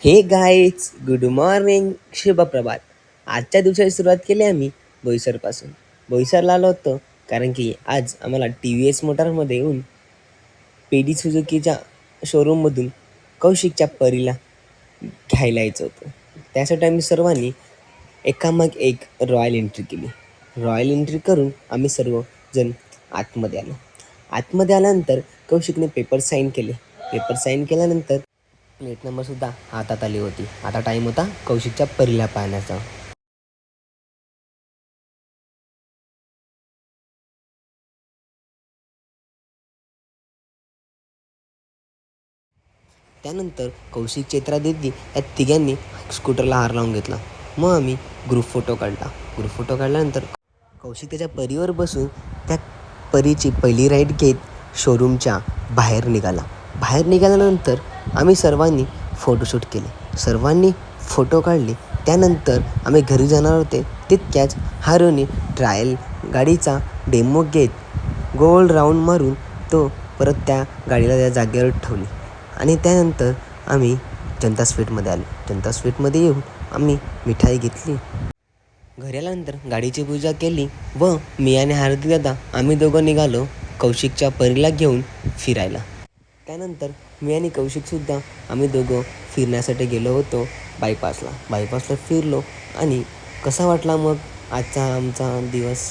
हे guys, good morning, शुभप्रभात. आजच्या दिवसाची सुरुवात केली आम्ही बोईसरपासून. बोईसरला आलो होतो कारण की आज आम्हाला टी व्ही एस मोटारमध्ये येऊन पेडी सुझुकीच्या शोरूममधून कौशिकच्या परीला घ्यायला यायचं होतं. त्यासाठी आम्ही सर्वांनी एकामाग एक रॉयल एंट्री केली. रॉयल एंट्री करून आम्ही सर्वजण आतमध्ये आलो. आतमध्ये आल्यानंतर कौशिकने पेपर साईन केले. पेपर साईन केल्यानंतर प्लेट नंबरसुद्धा हातात आली होती. आता टाईम होता कौशिकच्या परीला पाहण्याचा. त्यानंतर कौशिक, चैत्रा दीदी या तिघांनी स्कूटरला हार लावून घेतला. मग आम्ही ग्रुप फोटो काढला. ग्रुप फोटो काढल्यानंतर कौशिक त्याच्या परीवर बसून त्या परीची पहिली राईड घेत शोरूमच्या बाहेर निघाला. बाहेर निघाल्यानंतर आम्ही सर्वांनी फोटोशूट केले. सर्वांनी फोटो काढले. त्यानंतर आम्ही घरी जाणार होते तितक्याच हारूने ट्रायल गाडीचा डेमो घेत गोल राऊंड मारून तो परत त्या गाडीला त्या जागेवर ठेवली. आणि त्यानंतर आम्ही जनता स्वीटमध्ये आलो. जनता स्वीटमध्ये येऊन आम्ही मिठाई घेतली. घरी आल्यानंतर गाडीची पूजा केली व मी आणि हार्दिक दादा आम्ही दोघं निघालो कौशिकच्या परीला घेऊन फिरायला. त्यानंतर मी आणि कौशिकसुद्धा आम्ही दोघं फिरण्यासाठी गेलो होतो बायपासला फिरलो. आणि कसा वाटला मग आजचा आमचा दिवस?